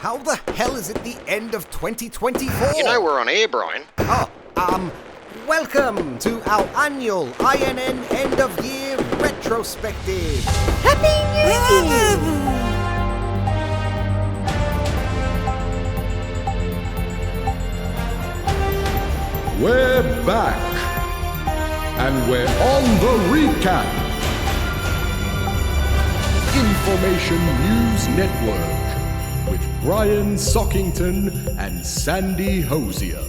How the hell is it the end of 2024? You know we're on air, Brian. Welcome to our annual INN End-of-Year RETROSPECTIve. Happy New Year! We're back, and we're on the recap. INNformation News Network with Brian Sockington and Sandy Hosier.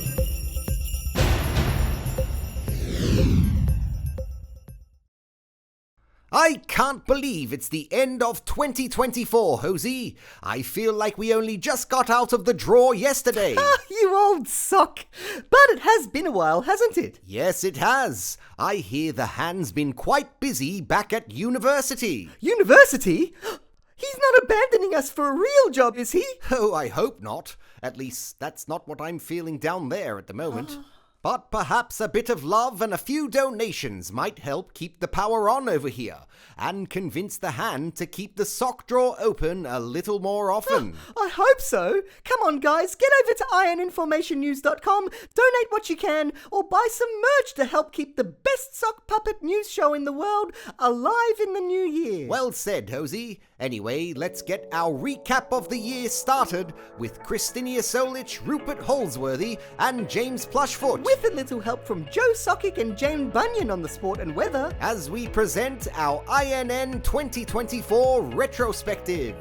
I can't believe it's the end of 2024, Hosey. I feel like we only just got out of the draw yesterday. You old sock. But it has been a while, hasn't it? Yes, it has. I hear the hand's been quite busy back at university. University? He's not abandoning us for a real job, is he? Oh, I hope not. At least that's not what I'm feeling down there at the moment. But perhaps a bit of love and a few donations might help keep the power on over here and convince the hand to keep the sock drawer open a little more often. I hope so. Come on, guys, get over to INNformationnews.com, donate what you can, or buy some merch to help keep the best sock puppet news show in the world alive in the new year. Well said, Hosey. Anyway, let's get our recap of the year started with Christinia Solich, Rupert Holsworthy, and James Plushfoot. With a little help from Joe Sockick and Jane Bunyan on the sport and weather, as we present our INN 2024 retrospective.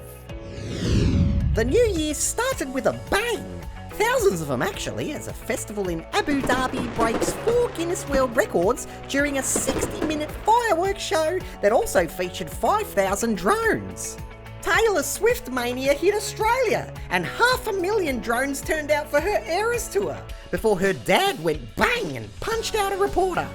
The new year started with a bang. Thousands of them actually, as a festival in Abu Dhabi breaks 4 Guinness World Records during a 60-minute fireworks show that also featured 5,000 drones. Taylor Swift mania hit Australia, and 500,000 drones turned out for her Eras tour before her dad went bang and punched out a reporter.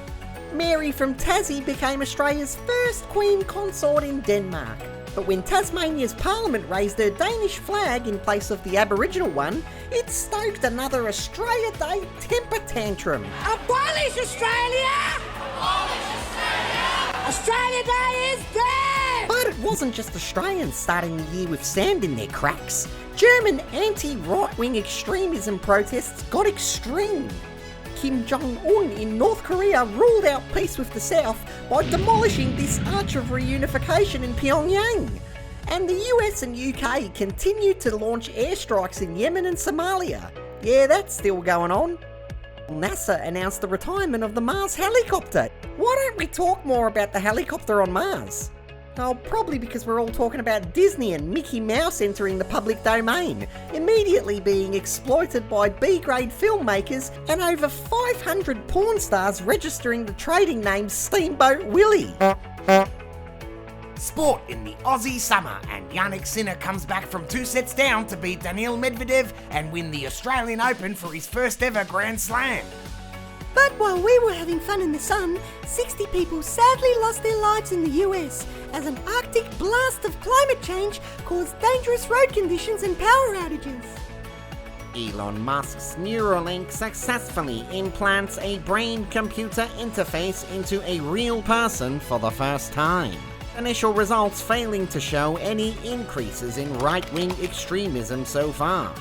Mary from Tassie became Australia's first Queen consort in Denmark. But when Tasmania's Parliament raised her Danish flag in place of the Aboriginal one, it stoked another Australia Day temper tantrum. Abolish Australia! Abolish Australia! Australia Day is dead! But it wasn't just Australians starting the year with sand in their cracks. German anti-right-wing extremism protests got extreme. Kim Jong-un in North Korea ruled out peace with the South by demolishing this arch of reunification in Pyongyang. And the US and UK continued to launch airstrikes in Yemen and Somalia. Yeah, that's still going on. NASA announced the retirement of the Mars helicopter. Why don't we talk more about the helicopter on Mars? Oh, probably because we're all talking about Disney and Mickey Mouse entering the public domain, immediately being exploited by B-grade filmmakers and over 500 porn stars registering the trading name Steamboat Willie. Sport in the Aussie summer, and Yannick Sinner comes back from 2 sets down to beat Daniil Medvedev and win the Australian Open for his first ever Grand Slam. But while we were having fun in the sun, 60 people sadly lost their lives in the US as an Arctic blast of climate change caused dangerous road conditions and power outages. Elon Musk's Neuralink successfully implants a brain-computer interface into a real person for the first time. Initial results failing to show any increases in right-wing extremism so far.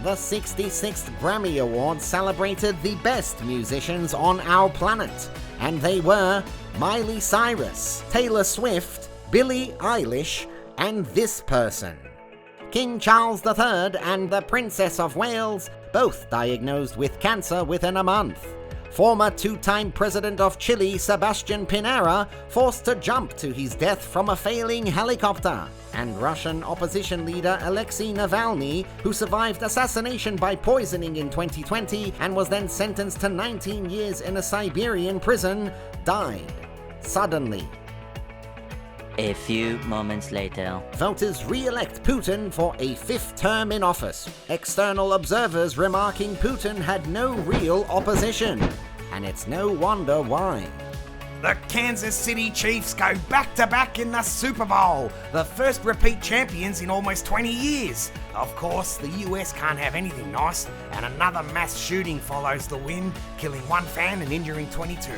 The 66th Grammy Awards celebrated the best musicians on our planet, and they were Miley Cyrus, Taylor Swift, Billie Eilish, and this person. King Charles III and the Princess of Wales, both diagnosed with cancer within a month. Former 2-time president of Chile, Sebastian Pinera, forced to jump to his death from a failing helicopter. And Russian opposition leader Alexei Navalny, who survived assassination by poisoning in 2020 and was then sentenced to 19 years in a Siberian prison, died suddenly. A few moments later. Voters re-elect Putin for a 5th term in office. External observers remarking Putin had no real opposition. And it's no wonder why. The Kansas City Chiefs go back-to-back in the Super Bowl, the first repeat champions in almost 20 years. Of course, the US can't have anything nice, and another mass shooting follows the win, killing 1 fan and injuring 22.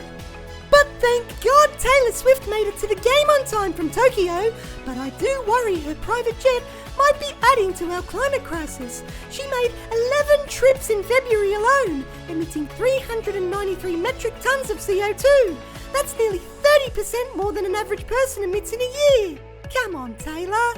But Thank God Taylor Swift made it to the game on time from Tokyo, but I do worry her private jet might be adding to our climate crisis. She made 11 trips in February alone, emitting 393 metric tons of CO2. That's nearly 30% more than an average person emits in a year. Come on, Taylor.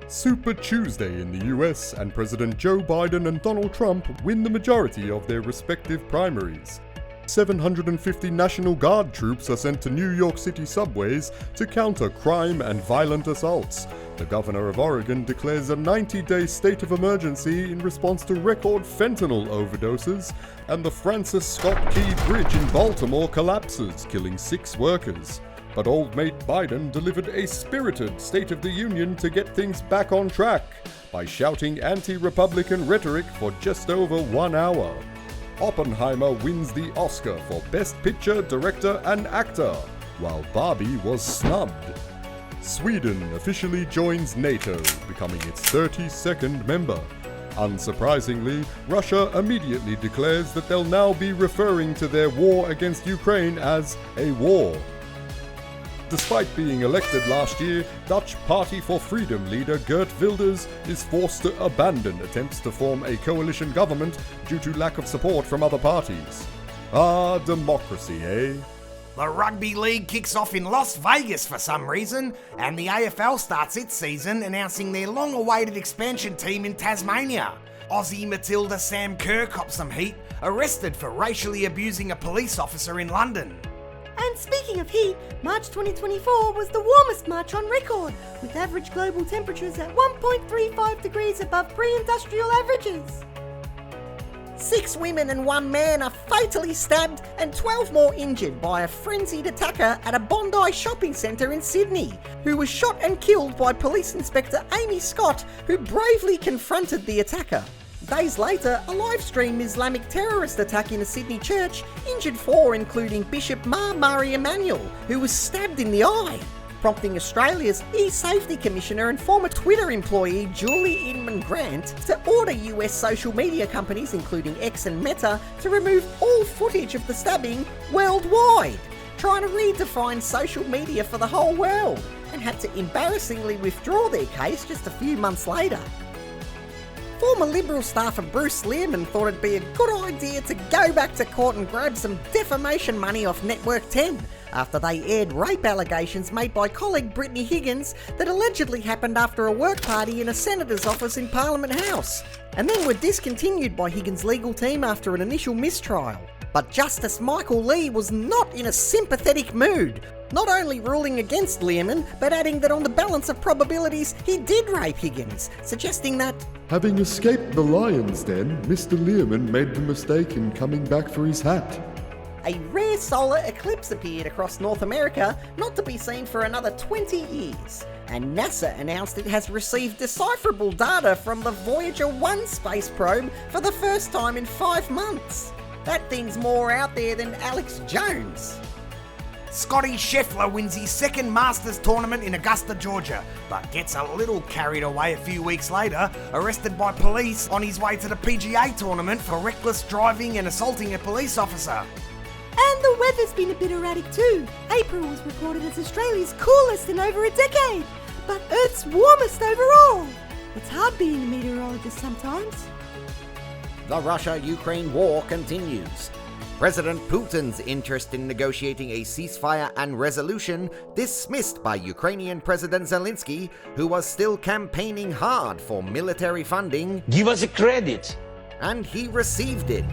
Super Tuesday in the US, and President Joe Biden and Donald Trump win the majority of their respective primaries. 750 National Guard troops are sent to New York City subways to counter crime and violent assaults. The governor of Oregon declares a 90-day state of emergency in response to record fentanyl overdoses, and the Francis Scott Key Bridge in Baltimore collapses, killing 6 workers. But old mate Biden delivered a spirited State of the Union to get things back on track by shouting anti-Republican rhetoric for just over 1 hour. Oppenheimer wins the Oscar for Best Picture, Director and Actor, while Barbie was snubbed. Sweden officially joins NATO, becoming its 32nd member. Unsurprisingly, Russia immediately declares that they'll now be referring to their war against Ukraine as a war. Despite being elected last year, Dutch Party for Freedom leader Geert Wilders is forced to abandon attempts to form a coalition government due to lack of support from other parties. Ah, democracy, eh? The rugby league kicks off in Las Vegas for some reason, and the AFL starts its season announcing their long-awaited expansion team in Tasmania. Aussie Matilda Sam Kerr copped some heat, arrested for racially abusing a police officer in London. And speaking of heat, March 2024 was the warmest March on record, with average global temperatures at 1.35 degrees above pre-industrial averages. 6 women and 1 man are fatally stabbed and 12 more injured by a frenzied attacker at a Bondi shopping centre in Sydney, who was shot and killed by Police Inspector Amy Scott, who bravely confronted the attacker. Days later, a live-stream Islamic terrorist attack in a Sydney church injured 4, including Bishop Mari Emanuel, who was stabbed in the eye, prompting Australia's e-safety commissioner and former Twitter employee Julie Inman Grant to order US social media companies, including X and Meta, to remove all footage of the stabbing worldwide, trying to redefine social media for the whole world, and had to embarrassingly withdraw their case just a few months later. Former Liberal staffer Bruce Lehrman thought it'd be a good idea to go back to court and grab some defamation money off Network 10 after they aired rape allegations made by colleague Brittany Higgins that allegedly happened after a work party in a senator's office in Parliament House, and then were discontinued by Higgins' legal team after an initial mistrial. But Justice Michael Lee was not in a sympathetic mood, not only ruling against Lehrman, but adding that on the balance of probabilities, he did rape Higgins, suggesting that, having escaped the lion's den, Mr. Lehrman made the mistake in coming back for his hat. a rare solar eclipse appeared across North America, not to be seen for another 20 years. And NASA announced it has received decipherable data from the Voyager 1 space probe for the first time in 5 months. That thing's more out there than Alex Jones. Scotty Scheffler wins his second Masters tournament in Augusta, Georgia, but gets a little carried away a few weeks later, arrested by police on his way to the PGA tournament for reckless driving and assaulting a police officer. And the weather's been a bit erratic too. April was recorded as Australia's coolest in over a decade, but Earth's warmest overall. It's hard being a meteorologist sometimes. The Russia-Ukraine war continues. President Putin's interest in negotiating a ceasefire and resolution dismissed by Ukrainian President Zelensky, who was still campaigning hard for military funding. Give us a credit. And he received it.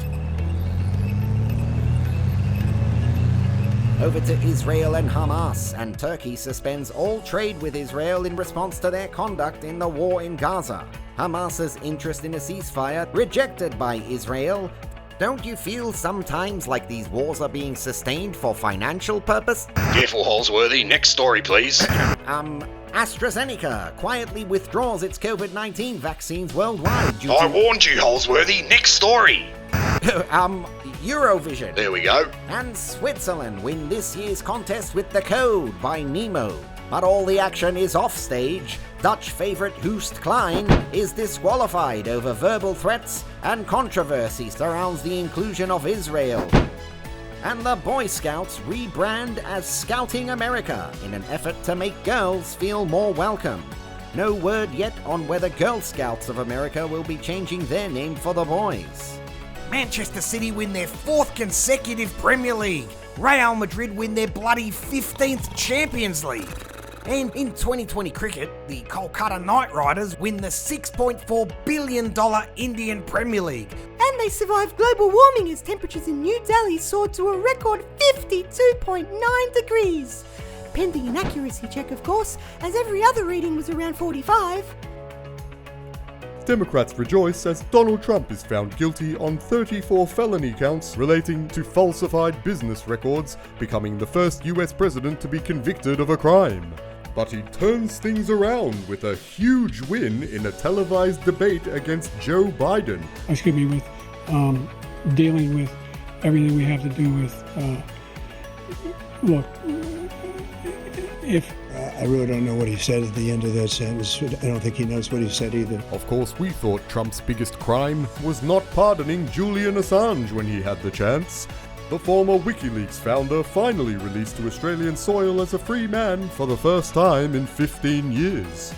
Over to Israel and Hamas, and Turkey suspends all trade with Israel in response to their conduct in the war in Gaza. Hamas's interest in a ceasefire rejected by Israel. Don't you feel sometimes like these wars are being sustained for financial purpose? Careful, Holsworthy. Next story, please. AstraZeneca quietly withdraws its COVID-19 vaccines worldwide due I warned you, Holsworthy. Next story. Eurovision. There we go. And Switzerland win this year's contest with The Code by Nemo. But all the action is offstage. Dutch favourite Hoost Klein is disqualified over verbal threats, and controversy surrounds the inclusion of Israel. And the Boy Scouts rebrand as Scouting America in an effort to make girls feel more welcome. No word yet on whether Girl Scouts of America will be changing their name for the boys. Manchester City win their 4th consecutive Premier League. Real Madrid win their bloody 15th Champions League. And in 2020 cricket, the Kolkata Knight Riders win the $6.4 billion Indian Premier League. And they survived global warming as temperatures in New Delhi soared to a record 52.9 degrees. Pending an accuracy check, of course, as every other reading was around 45. Democrats rejoice as Donald Trump is found guilty on 34 felony counts relating to falsified business records, becoming the first US president to be convicted of a crime. But he turns things around with a huge win in a televised debate against Joe Biden. With dealing with everything we have to do with, I really don't know what he said at the end of that sentence. I don't think he knows what he said either. Of course, we thought Trump's biggest crime was not pardoning Julian Assange when he had the chance. The former WikiLeaks founder finally released to Australian soil as a free man for the first time in 15 years.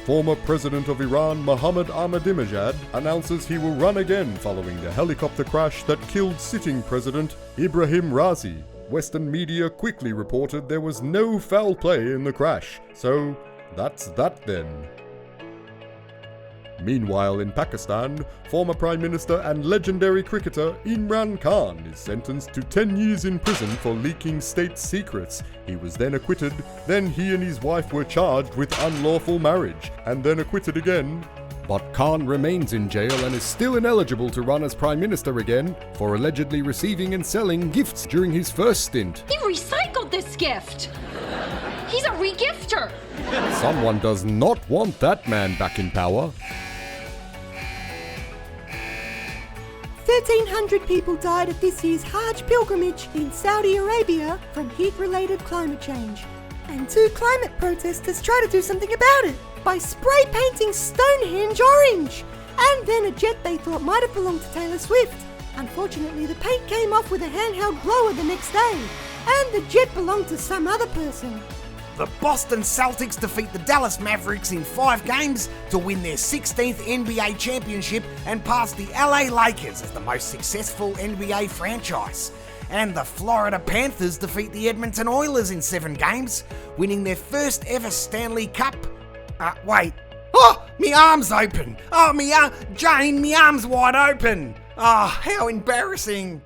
Former President of Iran Mohammad Ahmadinejad announces he will run again following the helicopter crash that killed sitting President Ibrahim Raisi. Western media quickly reported there was no foul play in the crash, so that's that then. Meanwhile, in Pakistan, former Prime Minister and legendary cricketer Imran Khan is sentenced to 10 years in prison for leaking state secrets. He was then acquitted, then he and his wife were charged with unlawful marriage, and then acquitted again. But Khan remains in jail and is still ineligible to run as Prime Minister again for allegedly receiving and selling gifts during his first stint. He recycled this gift! He's a regifter! Someone does not want that man back in power. 1,300 people died at this year's Hajj pilgrimage in Saudi Arabia from heat-related climate change. And 2 climate protesters try to do something about it by spray painting Stonehenge orange. And then a jet they thought might have belonged to Taylor Swift. Unfortunately, the paint came off with a handheld blower the next day, and the jet belonged to some other person. The Boston Celtics defeat the Dallas Mavericks in 5 games to win their 16th NBA championship and pass the LA Lakers as the most successful NBA franchise. And the Florida Panthers defeat the Edmonton Oilers in 7 games, winning their first ever Stanley Cup. Wait. Oh, me arm's open. Oh, Jane, me arm's wide open. Oh, how embarrassing.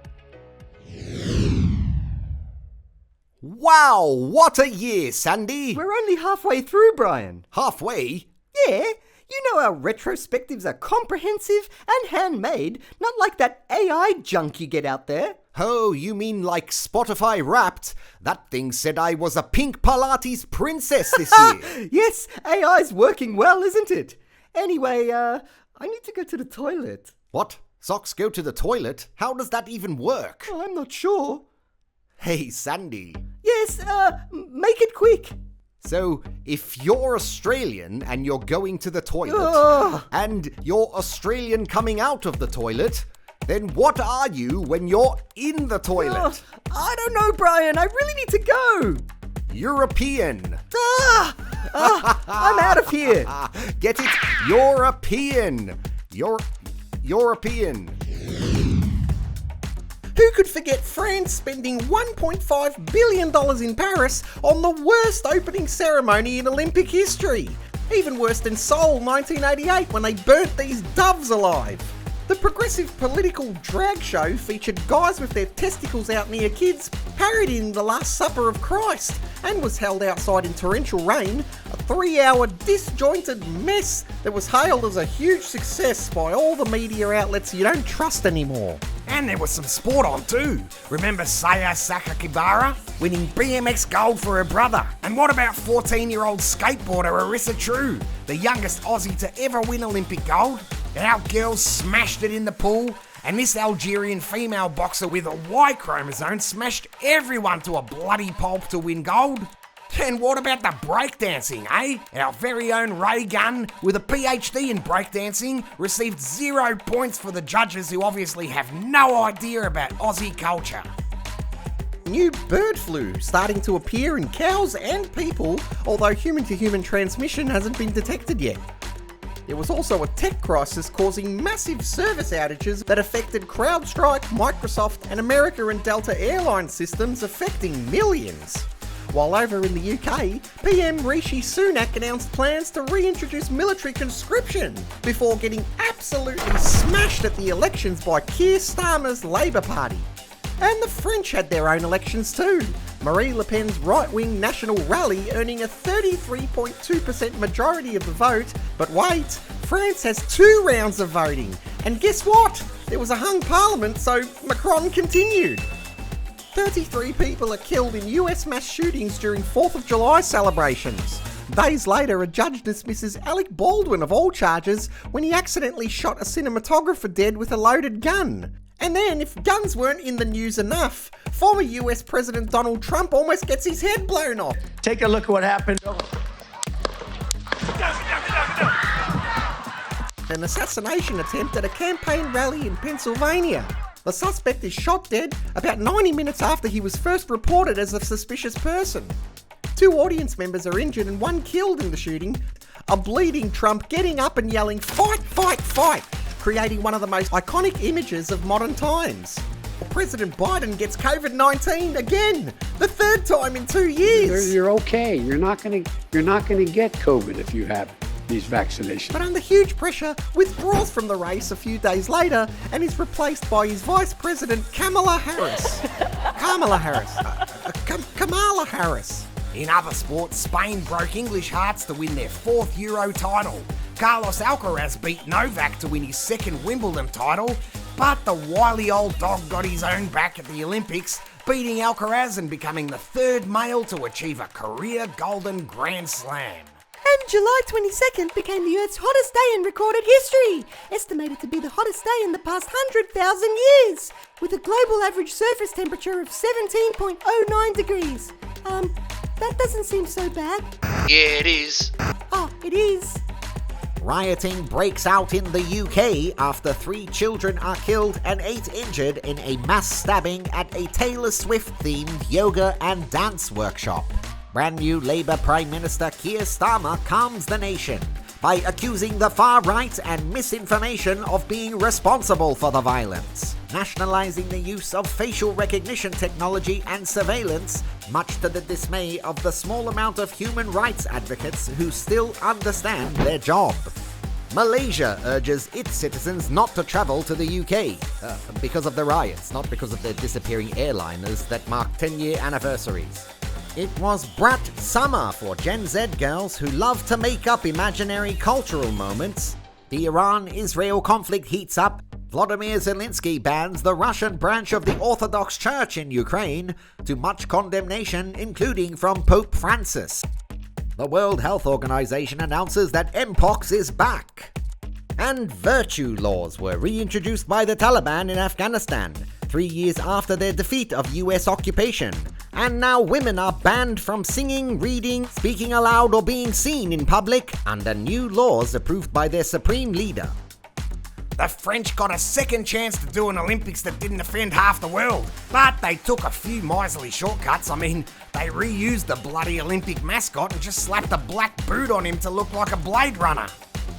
Wow, what a year, Sandy! We're only halfway through, Brian. Halfway? Yeah, you know our retrospectives are comprehensive and handmade, not like that AI junk you get out there. Oh, you mean like Spotify Wrapped? That thing said I was a pink Pilates princess this year. Yes, AI's working well, isn't it? Anyway, I need to go to the toilet. What? Socks go to the toilet? How does that even work? I'm not sure. Hey, Sandy. Yes, make it quick. So, if you're Australian and you're going to the toilet, and you're Australian coming out of the toilet, then what are you when you're in the toilet? I don't know, Brian. I really need to go. European. I'm out of here. Get it? European. European. Who could forget France spending $1.5 billion in Paris on the worst opening ceremony in Olympic history? Even worse than Seoul 1988 when they burnt these doves alive. The progressive political drag show featured guys with their testicles out near kids parodying the Last Supper of Christ and was held outside in torrential rain, a 3-hour disjointed mess that was hailed as a huge success by all the media outlets you don't trust anymore. And there was some sport on too. Remember Saya Sakakibara winning BMX gold for her brother? And what about 14-year-old skateboarder Arissa True, the youngest Aussie to ever win Olympic gold? And our girls smashed it in the pool, and this Algerian female boxer with a Y chromosome smashed everyone to a bloody pulp to win gold. And what about the breakdancing, eh? Our very own Ray Gunn, with a PhD in breakdancing, received 0 points for the judges who obviously have no idea about Aussie culture. new bird flu starting to appear in cows and people, although human-to-human transmission hasn't been detected yet. There was also a tech crisis causing massive service outages that affected CrowdStrike, Microsoft, and America and Delta airline systems, affecting millions. While over in the UK, PM Rishi Sunak announced plans to reintroduce military conscription before getting absolutely smashed at the elections by Keir Starmer's Labour Party. And the French had their own elections too. Marine Le Pen's right-wing National Rally earning a 33.2% majority of the vote. But wait, France has 2 rounds of voting. And guess what? There was a hung parliament, so Macron continued. 33 people are killed in US mass shootings during 4th of July celebrations. Days later, a judge dismisses Alec Baldwin of all charges when he accidentally shot a cinematographer dead with a loaded gun. And then, if guns weren't in the news enough, former US President Donald Trump almost gets his head blown off. Take a look at what happened. An assassination attempt at a campaign rally in Pennsylvania. The suspect is shot dead about 90 minutes after he was first reported as a suspicious person. 2 audience members are injured and 1 killed in the shooting. A bleeding Trump getting up and yelling, "Fight, fight, fight!" creating one of the most iconic images of modern times. President Biden gets COVID-19 again, the 3rd time in 2 years. You're okay. You're not gonna get COVID if you have these vaccinations. But under huge pressure, withdraws from the race a few days later and is replaced by his Vice President Kamala Harris. Kamala Harris. In other sports, Spain broke English hearts to win their 4th Euro title. Carlos Alcaraz beat Novak to win his 2nd Wimbledon title, but the wily old dog got his own back at the Olympics, beating Alcaraz and becoming the 3rd male to achieve a career Golden Grand Slam. And July 22nd became the Earth's hottest day in recorded history, estimated to be the hottest day in the past 100,000 years, with a global average surface temperature of 17.09 degrees. That doesn't seem so bad. Yeah, it is. Oh, it is. Rioting breaks out in the UK after 3 children are killed and 8 injured in a mass stabbing at a Taylor Swift-themed yoga and dance workshop. Brand new Labour Prime Minister Keir Starmer calms the nation by accusing the far right and misinformation of being responsible for the violence, nationalising the use of facial recognition technology and surveillance, much to the dismay of the small amount of human rights advocates who still understand their job. Malaysia urges its citizens not to travel to the UK because of the riots, not because of the disappearing airliners that mark 10-year anniversaries. It was brat summer for Gen Z girls who love to make up imaginary cultural moments. The Iran-Israel conflict heats up. Vladimir Zelensky bans the Russian branch of the Orthodox Church in Ukraine, to much condemnation, including from Pope Francis. The World Health Organization announces that Mpox is back. And virtue laws were reintroduced by the Taliban in Afghanistan, 3 years after their defeat of US occupation. And now women are banned from singing, reading, speaking aloud or being seen in public under new laws approved by their supreme leader. The French got a second chance to do an Olympics that didn't offend half the world, but they took a few miserly shortcuts. I mean, they reused the bloody Olympic mascot and just slapped a black boot on him to look like a Blade Runner.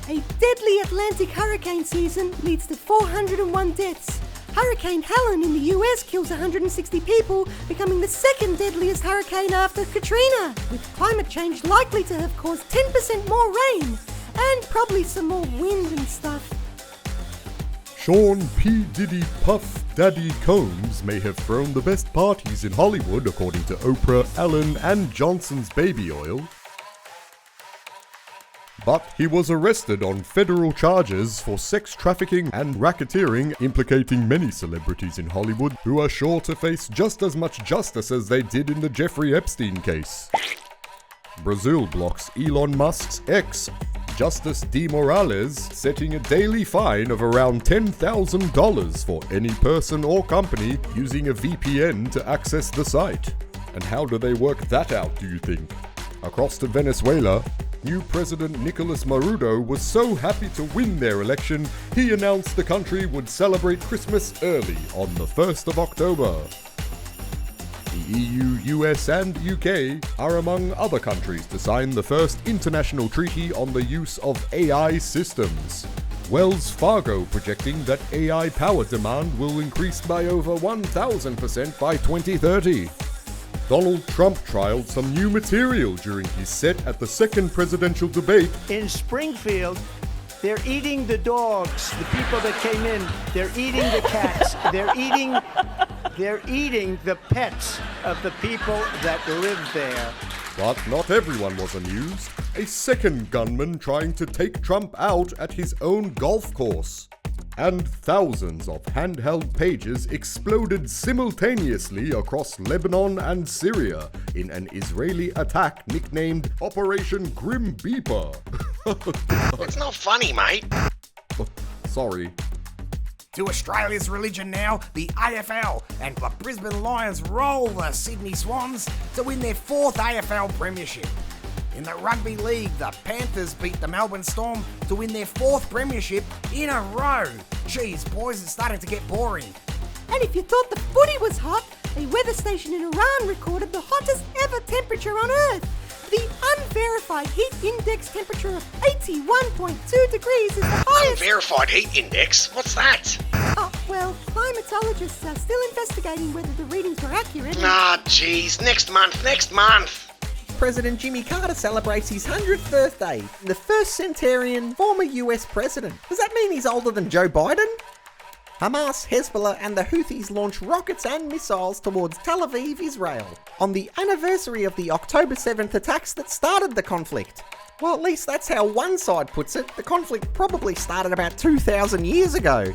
A deadly Atlantic hurricane season leads to 401 deaths. Hurricane Helen in the US kills 160 people, becoming the 2nd deadliest hurricane after Katrina, with climate change likely to have caused 10% more rain, and probably some more wind and stuff. Sean P. Diddy Puff Daddy Combs may have thrown the best parties in Hollywood, according to Oprah, Ellen, and Johnson's Baby Oil. But he was arrested on federal charges for sex trafficking and racketeering, implicating many celebrities in Hollywood who are sure to face just as much justice as they did in the Jeffrey Epstein case. Brazil blocks Elon Musk's ex, Justice D. Morales, setting a daily fine of around $10,000 for any person or company using a VPN to access the site. And how do they work that out, do you think? Across to Venezuela, new President Nicolas Maduro was so happy to win their election, he announced the country would celebrate Christmas early on the 1st of October. The EU, US, and UK are among other countries to sign the first international treaty on the use of AI systems. Wells Fargo projecting that AI power demand will increase by over 1,000% by 2030. Donald Trump trialed some new material during his set at the second presidential debate. In Springfield, they're eating the dogs, the people that came in. They're eating the cats. They're eating the pets of the people that live there. But not everyone was amused. A second gunman trying to take Trump out at his own golf course. And thousands of handheld pages exploded simultaneously across Lebanon and Syria in an Israeli attack nicknamed Operation Grim Beeper. It's not funny, mate. Sorry. To Australia's religion now, the AFL, and the Brisbane Lions roll the Sydney Swans to win their 4th AFL premiership. In the Rugby League, the Panthers beat the Melbourne Storm to win their 4th premiership in a row. Geez, boys, it's starting to get boring. And if you thought the footy was hot, a weather station in Iran recorded the hottest ever temperature on Earth. The unverified heat index temperature of 81.2 degrees is the highest... Unverified heat index? What's that? Oh, well, climatologists are still investigating whether the readings were accurate. Ah, jeez, next month. President Jimmy Carter celebrates his 100th birthday. The first centenarian former US president. Does that mean he's older than Joe Biden? Hamas, Hezbollah and the Houthis launch rockets and missiles towards Tel Aviv, Israel, on the anniversary of the October 7th attacks that started the conflict. Well, at least that's how one side puts it. The conflict probably started about 2,000 years ago.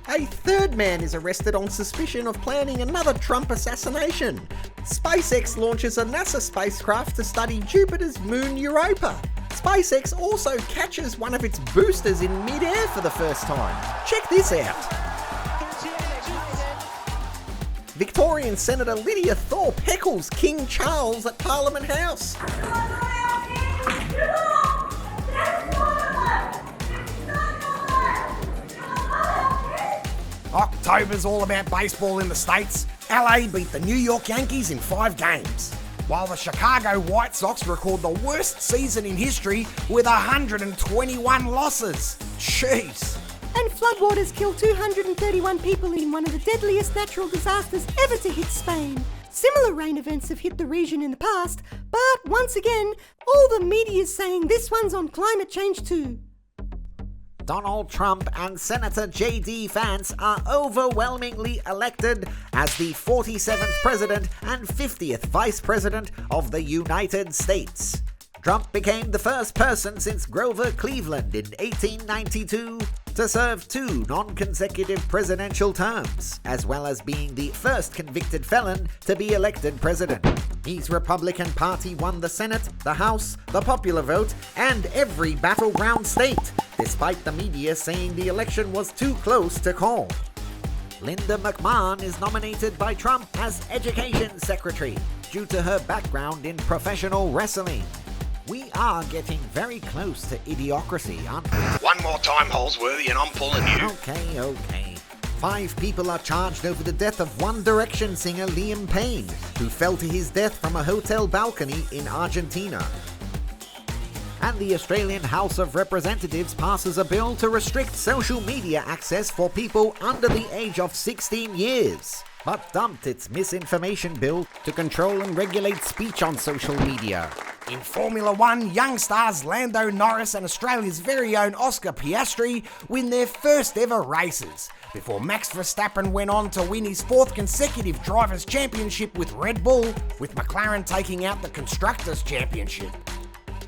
A third man is arrested on suspicion of planning another Trump assassination. SpaceX launches a NASA spacecraft to study Jupiter's moon Europa. SpaceX also catches one of its boosters in mid-air for the first time. Check this out. Victorian Senator Lydia Thorpe heckles King Charles at Parliament House. October's all about baseball in the States. LA beat the New York Yankees in 5 games, while the Chicago White Sox record the worst season in history with 121 losses. Jeez. And floodwaters killed 231 people in one of the deadliest natural disasters ever to hit Spain. Similar rain events have hit the region in the past, but once again, all the media is saying this one's on climate change too. Donald Trump and Senator J.D. Vance are overwhelmingly elected as the 47th President and 50th Vice President of the United States. Trump became the first person since Grover Cleveland in 1892 to serve 2 non-consecutive presidential terms, as well as being the first convicted felon to be elected president. His Republican Party won the Senate, the House, the popular vote, and every battleground state, despite the media saying the election was too close to call. Linda McMahon is nominated by Trump as Education Secretary due to her background in professional wrestling. We are getting very close to idiocracy, aren't we? One more time, Holsworthy, and I'm pulling you. Okay. 5 people are charged over the death of One Direction singer Liam Payne, who fell to his death from a hotel balcony in Argentina. And the Australian House of Representatives passes a bill to restrict social media access for people under the age of 16 years, but dumped its misinformation bill to control and regulate speech on social media. In Formula 1, young stars Lando Norris and Australia's very own Oscar Piastri win their first ever races, before Max Verstappen went on to win his 4th consecutive Drivers' Championship with Red Bull, with McLaren taking out the Constructors' Championship.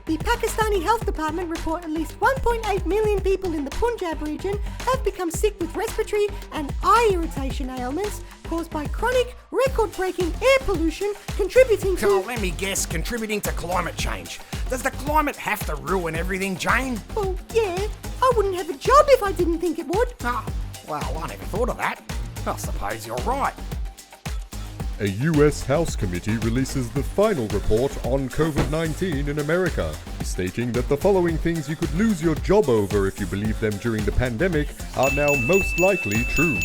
The Pakistani Health Department report at least 1.8 million people in the Punjab region have become sick with respiratory and eye irritation ailments caused by chronic, record-breaking air pollution contributing to... Let me guess, contributing to climate change. Does the climate have to ruin everything, Jane? Well, yeah. I wouldn't have a job if I didn't think it would. Oh, well, I never thought of that. I suppose you're right. A US House committee releases the final report on COVID-19 in America, stating that the following things you could lose your job over if you believe them during the pandemic are now most likely true.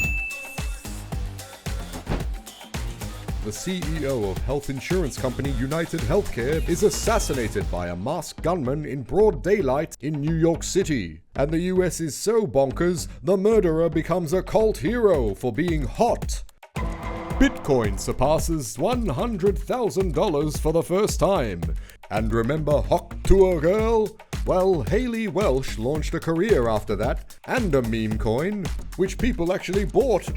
the CEO of health insurance company United Healthcare is assassinated by a masked gunman in broad daylight in New York City. And the US is so bonkers, the murderer becomes a cult hero for being hot. Bitcoin surpasses $100,000 for the first time. And remember Hock Tour Girl? Well, Hayley Welsh launched a career after that, and a meme coin, which people actually bought.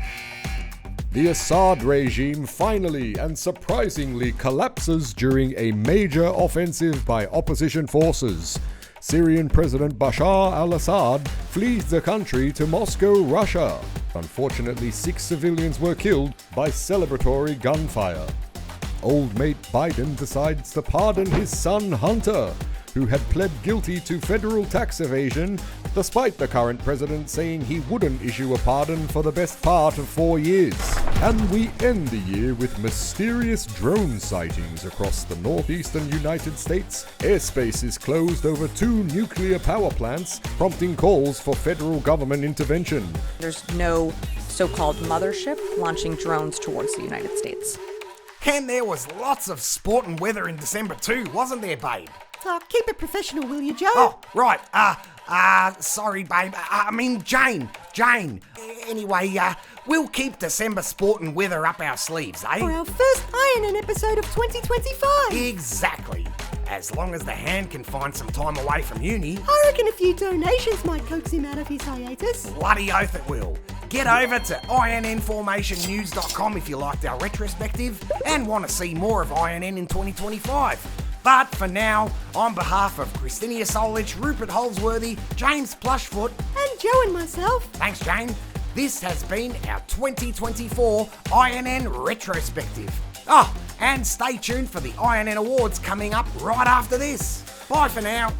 The Assad regime finally and surprisingly collapses during a major offensive by opposition forces. Syrian President Bashar al-Assad flees the country to Moscow, Russia. Unfortunately, 6 civilians were killed by celebratory gunfire. Old mate Biden decides to pardon his son Hunter, who had pled guilty to federal tax evasion, despite the current president saying he wouldn't issue a pardon for the best part of 4 years. And we end the year with mysterious drone sightings across the northeastern United States. Airspace is closed over 2 nuclear power plants, prompting calls for federal government intervention. There's no so-called mothership launching drones towards the United States. And there was lots of sport and weather in December too, wasn't there, babe? Keep it professional, will you, Joe? Oh, right. Sorry, babe. Jane. Anyway, we'll keep December sport and weather up our sleeves, eh? For our first INN episode of 2025. Exactly. As long as the hand can find some time away from uni. I reckon a few donations might coax him out of his hiatus. Bloody oath it will. Get over to INNformationnews.com if you liked our retrospective and want to see more of INN in 2025. But for now, on behalf of Christinia Solich, Rupert Holsworthy, James Plushfoot, and Joe and myself, thanks Jane, this has been our 2024 INN Retrospective. Oh, and stay tuned for the INN Awards coming up right after this. Bye for now.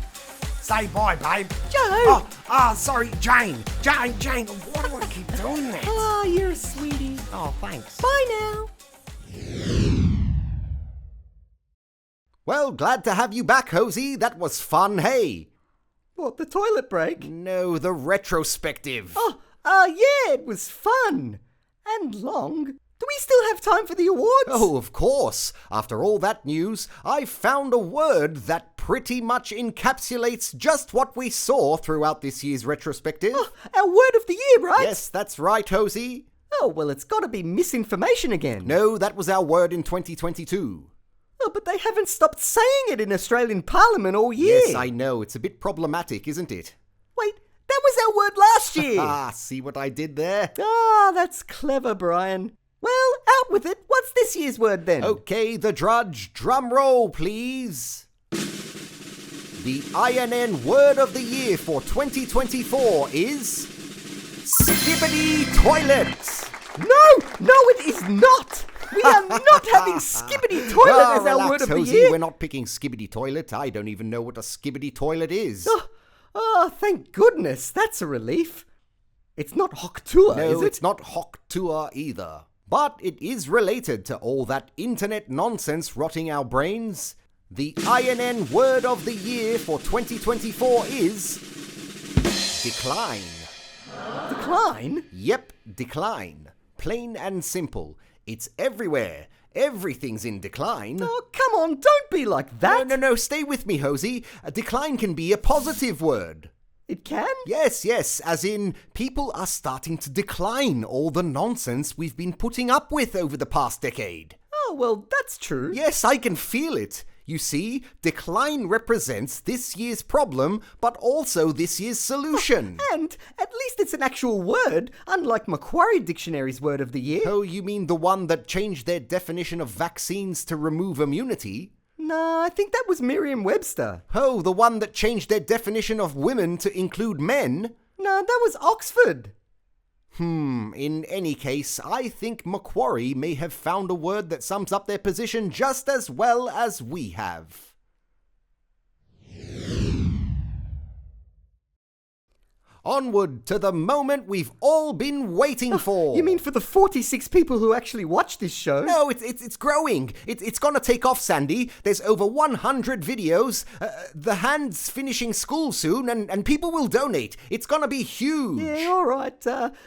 Say bye, babe. Joe! Sorry, Jane. Why do I keep doing that? Oh, you're a sweetie. Oh, thanks. Bye now. Well, glad to have you back, Hosey. That was fun, hey? What, the toilet break? No, the retrospective. Yeah, it was fun. And long. Do we still have time for the awards? Oh, of course. After all that news, I found a word that pretty much encapsulates just what we saw throughout this year's retrospective. Oh, our word of the year, right? Yes, that's right, Hosey. Oh, well, it's got to be misinformation again. No, that was our word in 2022. Oh, but they haven't stopped saying it in Australian Parliament all year. Yes, I know. It's a bit problematic, isn't it? Wait, that was our word last year. See what I did there? That's clever, Brian. Well, out with it. What's this year's word then? Okay, the Drudge. Drum roll, please. The INN word of the year for 2024 is skibbity toilet. No, it is not. We are not having skibbity toilet as our word of the year. We're not picking skibbity toilet. I don't even know what a skibbity toilet is. Oh, thank goodness. That's a relief. It's not Hock Tour, no, is it? It's not Hock Tour either. But it is related to all that internet nonsense rotting our brains. The INN word of the year for 2024 is decline. Decline? Yep, decline. Plain and simple. It's everywhere. Everything's in decline. Oh, come on, don't be like that. No, stay with me, Hosey. A decline can be a positive word. It can? Yes, as in people are starting to decline all the nonsense we've been putting up with over the past decade. Oh, well, that's true. Yes, I can feel it. You see, decline represents this year's problem, but also this year's solution. And at least it's an actual word, unlike Macquarie Dictionary's word of the year. Oh, you mean the one that changed their definition of vaccines to remove immunity? No, I think that was Merriam-Webster. Oh, the one that changed their definition of women to include men? No, that was Oxford. In any case, I think Macquarie may have found a word that sums up their position just as well as we have. Onward to the moment we've all been waiting for. You mean for the 46 people who actually watch this show? No, it's growing. It's gonna take off, Sandy. There's over 100 videos. The hand's finishing school soon, and people will donate. It's gonna be huge. Yeah, all right.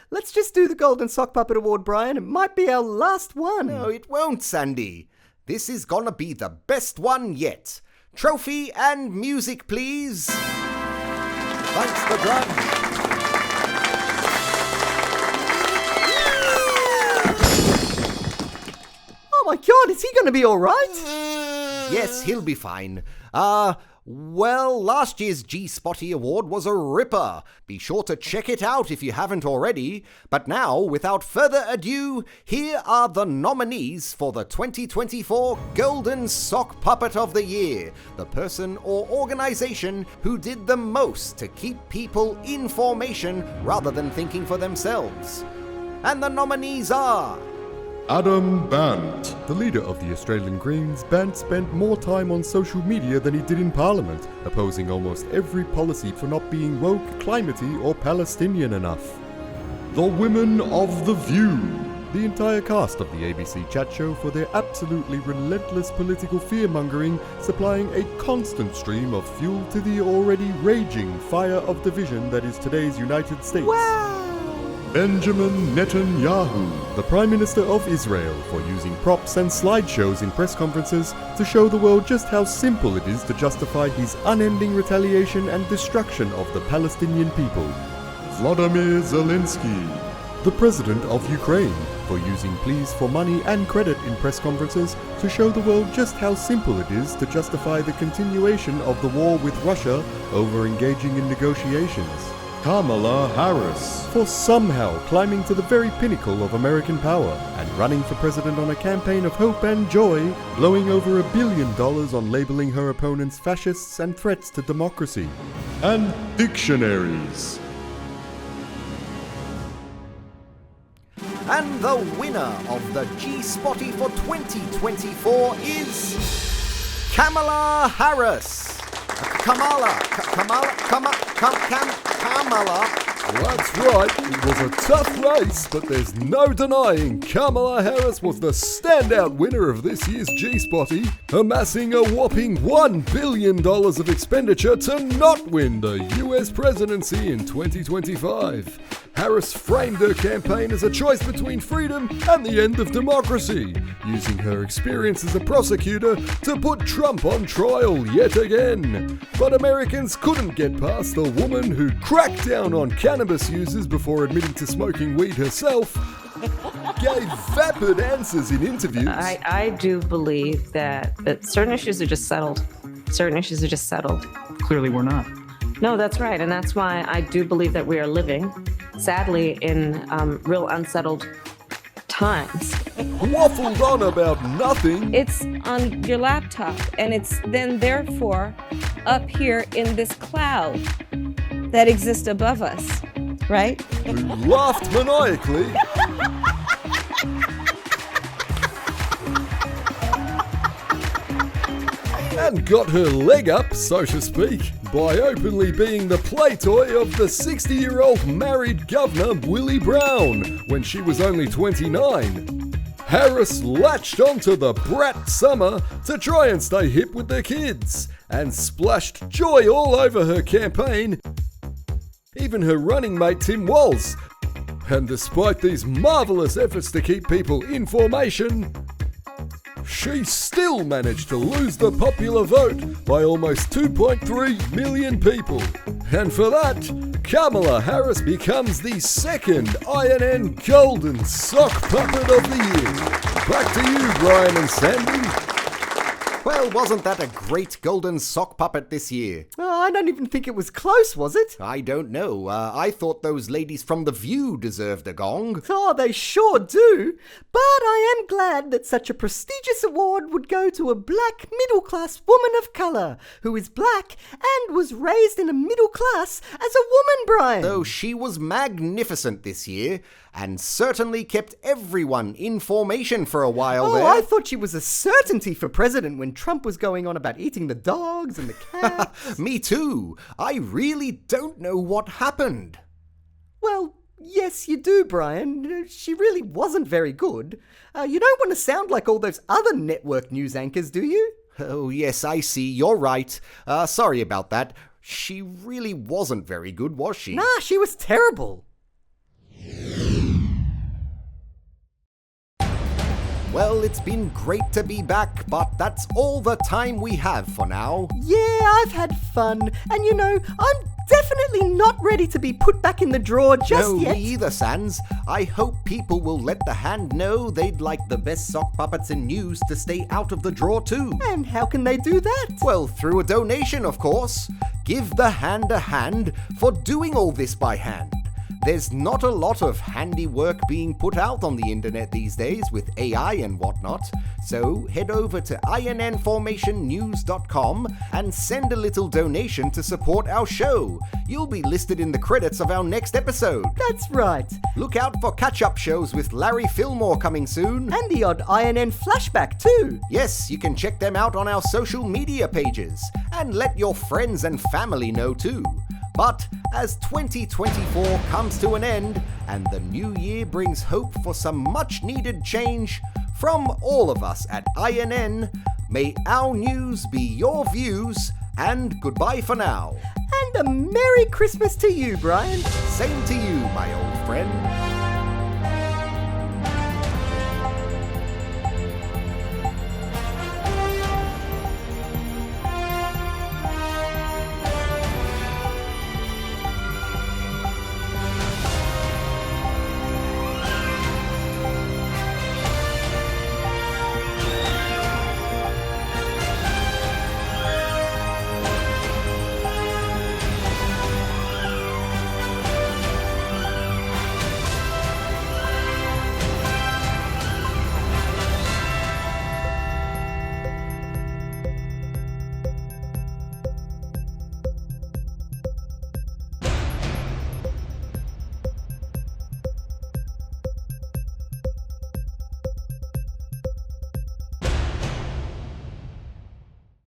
Let's just do the Golden Sock Puppet Award, Brian. It might be our last one. No, it won't, Sandy. This is gonna be the best one yet. Trophy and music, please. Thanks, the judge. Oh my God, is he going to be all right? Yes, he'll be fine. Well, last year's G-Spotty Award was a ripper. Be sure to check it out if you haven't already. But now, without further ado, here are the nominees for the 2024 Golden Sock Puppet of the Year, the person or organization who did the most to keep people in formation rather than thinking for themselves. And the nominees are... Adam Bant. The leader of the Australian Greens, Bant spent more time on social media than he did in Parliament, opposing almost every policy for not being woke, climatey or Palestinian enough. The Women of the View. The entire cast of the ABC chat show for their absolutely relentless political fear-mongering, supplying a constant stream of fuel to the already raging fire of division that is today's United States. Wow! Benjamin Netanyahu, the Prime Minister of Israel, for using props and slideshows in press conferences to show the world just how simple it is to justify his unending retaliation and destruction of the Palestinian people. Vladimir Zelensky, the President of Ukraine, for using pleas for money and credit in press conferences to show the world just how simple it is to justify the continuation of the war with Russia over engaging in negotiations. Kamala Harris, for somehow climbing to the very pinnacle of American power and running for president on a campaign of hope and joy, blowing over $1 billion on labeling her opponents fascists and threats to democracy. And dictionaries. And the winner of the G-Spotty for 2024 is... Kamala Harris. Kamala. That's right, it was a tough race, but there's no denying Kamala Harris was the standout winner of this year's G-Spotty, amassing a whopping $1 billion of expenditure to not win the US presidency in 2025. Harris framed her campaign as a choice between freedom and the end of democracy, using her experience as a prosecutor to put Trump on trial yet again. But Americans couldn't get past the woman who cracked down on cannabis users before admitting to smoking weed herself, gave vapid answers in interviews. I do believe that certain issues are just settled. Certain issues are just settled. Clearly we're not. No, that's right. And that's why I do believe that we are living, sadly, in real unsettled times. Waffled on about nothing. It's on your laptop, and it's then therefore up here in this cloud that exists above us, right? Who laughed maniacally. And got her leg up, so to speak, by openly being the play toy of the 60-year-old married governor Willie Brown when she was only 29. Harris latched onto the brat summer to try and stay hip with the kids and splashed joy all over her campaign, even her running mate Tim Walz. And despite these marvellous efforts to keep people in formation, she still managed to lose the popular vote by almost 2.3 million people. And for that, Kamala Harris becomes the second INN Golden Sock Puppet of the Year. Back to you, Brian and Sandy. Well, wasn't that a great Golden Sock Puppet this year? Oh, I don't even think it was close, was it? I don't know. I thought those ladies from The View deserved a gong. Oh, they sure do. But I am glad that such a prestigious award would go to a black middle-class woman of colour who is black and was raised in a middle class as a woman, Brian. Though she was magnificent this year and certainly kept everyone in formation for a while there. I thought she was a certainty for president when Trump was going on about eating the dogs and the cats. Me too. I really don't know what happened. Well, yes, you do, Brian. She really wasn't very good. You don't want to sound like all those other network news anchors, do you? Oh, yes, I see. You're right. Sorry about that. She really wasn't very good, was she? Nah, she was terrible. Well, it's been great to be back, but that's all the time we have for now. Yeah, I've had fun. And you know, I'm definitely not ready to be put back in the drawer just yet. No, me either, Sans. I hope people will let the hand know they'd like the best sock puppets in news to stay out of the drawer too. And how can they do that? Well, through a donation, of course. Give the hand a hand for doing all this by hand. There's not a lot of handiwork being put out on the internet these days with AI and whatnot, so head over to INNformationnews.com and send a little donation to support our show. You'll be listed in the credits of our next episode. That's right. Look out for catch-up shows with Larry Fillmore coming soon. And the odd INN flashback too. Yes, you can check them out on our social media pages, and let your friends and family know too. But as 2024 comes to an end and the new year brings hope for some much needed change, from all of us at INN, may our news be your views, and goodbye for now. And a Merry Christmas to you, Brian. Same to you, my old friend.